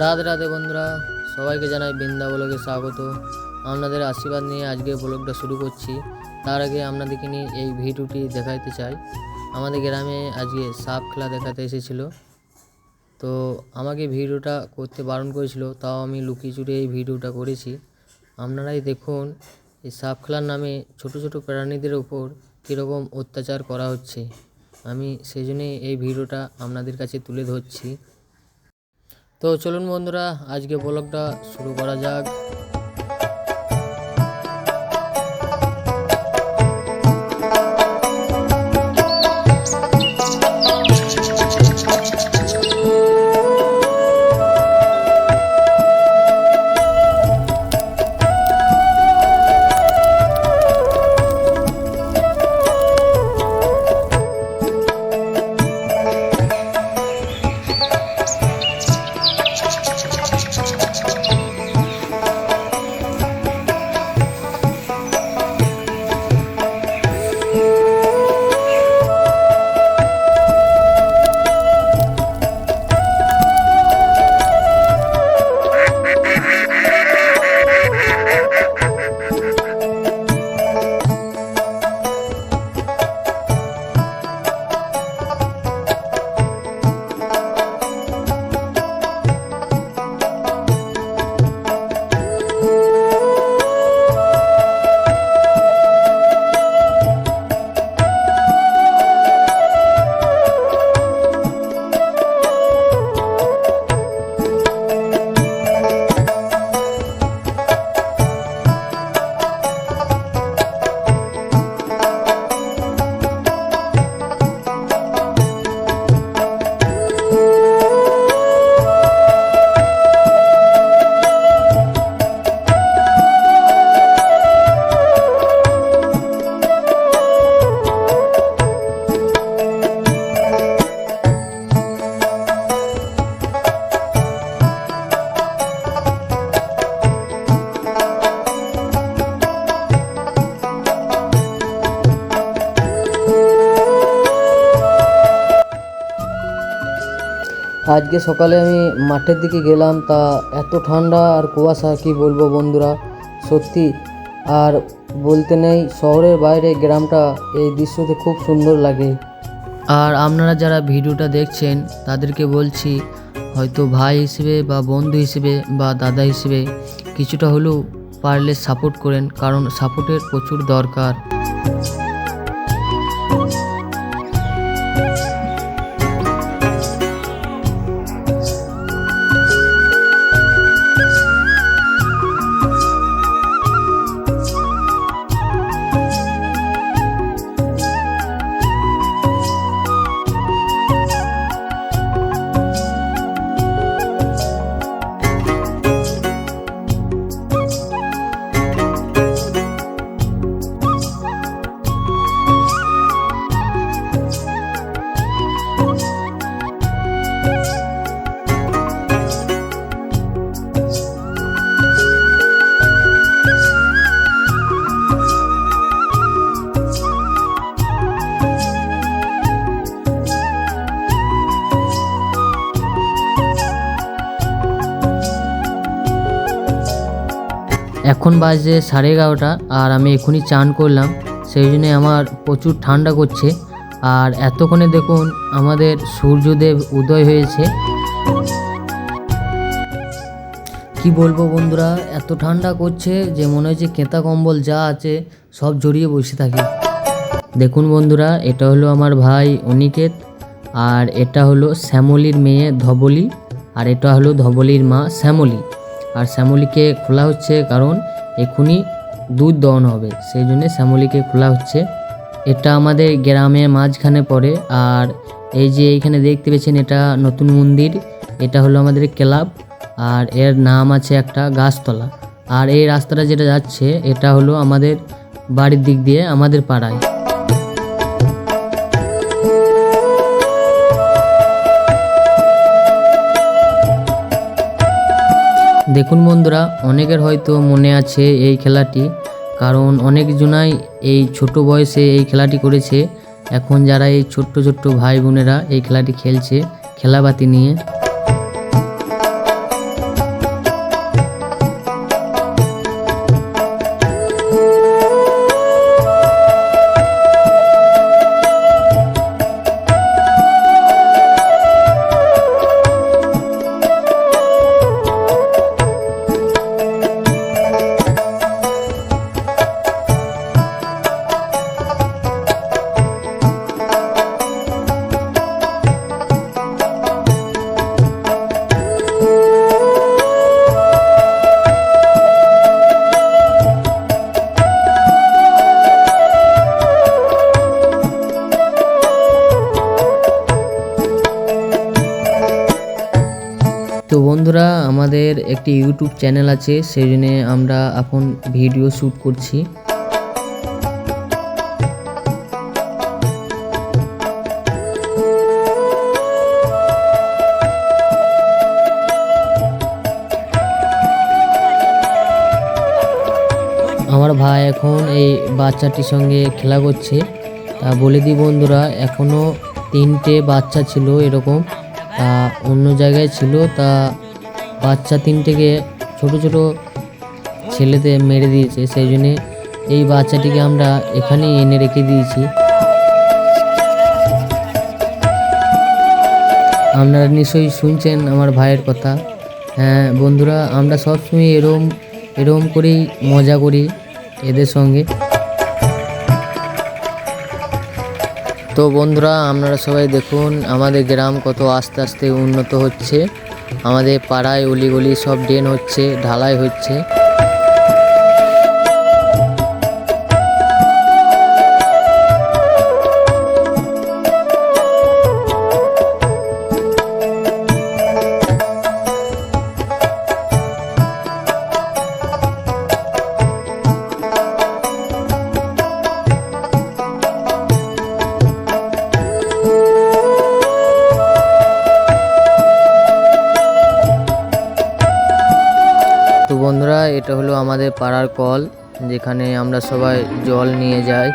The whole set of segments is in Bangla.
রাধে রাধে বন্ধুরা, সবাইকে জানাই বৃন্দা ব্লগে স্বাগত। আপনাদের আশীর্বাদ নিয়ে আজকে ব্লগটা শুরু করছি। তার আগে আপনাদেরকে নিয়ে এই ভিডিওটি দেখাইতে চাই। আমাদের গ্রামে আজকে সাপ খেলা দেখাতে এসেছিলো, তো আমাকে ভিডিওটা করতে বারণ করেছিল, তাও আমি লুকিয়ে চুরিয়ে এই ভিডিওটা করেছি। আপনারাই দেখুন এই সাপ খেলার নামে ছোট ছোট প্রাণীদের উপর কীরকম অত্যাচার করা হচ্ছে। আমি সেই জন্যই এই ভিডিওটা আপনাদের কাছে তুলে ধরছি। তো চলুন বন্ধুরা, আজকে ব্লগটা শুরু করা যাক। আজকে সকালে আমি মাঠের দিকে গেলাম, তা এত ঠান্ডা আর কুয়াশা কি বলবো বন্ধুরা, সত্যি আর বলতে নেই। শহরের বাইরে গ্রামটা এই দৃশ্যতে খুব সুন্দর লাগে। আর আপনারা যারা ভিডিওটা দেখছেন তাদেরকে বলছি, হয়তো ভাই হিসেবে বা বন্ধু হিসেবে বা দাদা হিসেবে কিছুটা হলেও পারলে সাপোর্ট করেন, কারণ সাপোর্টের প্রচুর দরকার। এখন বাজে 11:30 আর আমি এখনই চান করলাম, সেই জন্যে আমার প্রচুর ঠান্ডা করছে। আর এতক্ষণে দেখুন আমাদের সূর্যদেব উদয় হয়েছে। কি বলবো বন্ধুরা, এত ঠান্ডা করছে যে মনে হচ্ছে কেতা কম্বল যা আছে সব জড়িয়ে বসে থাকি। দেখুন বন্ধুরা, এটা হলো আমার ভাই অনিকেত, আর এটা হলো শ্যামলীর মেয়ে ধবলী, আর এটা হলো ধবলীর মা শ্যামলী। আর শ্যামলীকে খোলা হচ্ছে কারণ এখনই দুধ দহন হবে, সেই জন্য শ্যামলীকে খোলা হচ্ছে। এটা আমাদের গ্রামের মাঝখানে পড়ে। আর এই যে এইখানে দেখতে পেয়েছেন, এটা নতুন মন্দির, এটা হলো আমাদের ক্লাব, আর এর নাম আছে একটা গাছতলা। আর এই রাস্তাটা যেটা যাচ্ছে এটা হলো আমাদের বাড়ির দিক দিয়ে আমাদের পাড়ায়। দেখুন বন্ধুরা, অনেকের হয়তো মনে আছে এই খেলাটি, কারণ অনেকজনাই এই ছোট বয়সে এই খেলাটি করেছে। এখন যারা এই ছোট্ট ছোট্ট ভাই বোনেরা এই খেলাটি খেলছে খেলাবাতি নিয়ে। তো বন্ধুরা, আমাদের একটি ইউটিউব চ্যানেল আছে, সেই জন্য আমরা এখন ভিডিও শ্যুট করছি। আমার ভাই এখন এই বাচ্চাটির সঙ্গে খেলা করছে। তা বলে দিই বন্ধুরা, এখনও 3টে বাচ্চা ছিল এরকম, তা অন্য জায়গায় ছিল, তা বাচ্চা 3টেকে ছোট ছোট ছেলেতে মেরে দিয়েছে, সেই জন্যে এই বাচ্চাটিকে আমরা এখানেই এনে রেখে দিয়েছি। আপনারা নিশ্চয়ই শুনছেন আমার ভাইয়ের কথা। হ্যাঁ বন্ধুরা, আমরা সবসময় এরম করেই মজা করি এদের সঙ্গে। তো বন্ধুরা, আপনারা সবাই দেখুন আমাদের গ্রাম কত আস্তে আস্তে উন্নত হচ্ছে। আমাদের পাড়ায় অলিগলি সব ড্রেন হচ্ছে, ঢালাই হচ্ছে। তো বন্ধুরা, এটা হলো আমাদের পাড়ার কল, যেখানে আমরা সবাই জল নিয়ে যাই।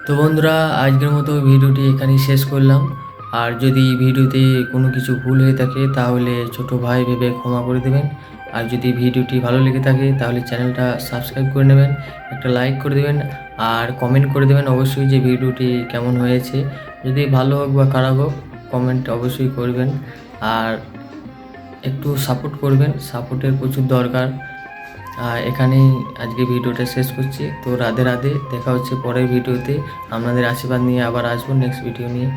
তো বন্ধুরা, আজকের মতো ভিডিওটি এখানেই শেষ করলাম। আর যদি ভিডিওতে কোনো কিছু ভুল হয়ে থাকে তাহলে ছোট ভাই ভেবে ক্ষমা করে দেবেন। আর যদি ভিডিওটি ভালো লেগে থাকে তাহলে চ্যানেলটা সাবস্ক্রাইব করে নেবেন, একটা লাইক করে দেবেন, আর কমেন্ট করে দেবেন অবশ্যই যে ভিডিওটি কেমন হয়েছে। যদি ভালো হোক বা খারাপ হোক, কমেন্ট অবশ্যই করবেন। আর একটু সাপোর্ট করবেন, সাপোর্টের প্রচুর দরকার। এখানেই আজকে ভিডিওটা শেষ করছি। তো রাধে রাধে, দেখা হচ্ছে পরের ভিডিওতে। আপনাদের আশীর্বাদ নিয়ে আবার আসবো নেক্সট ভিডিও নিয়ে।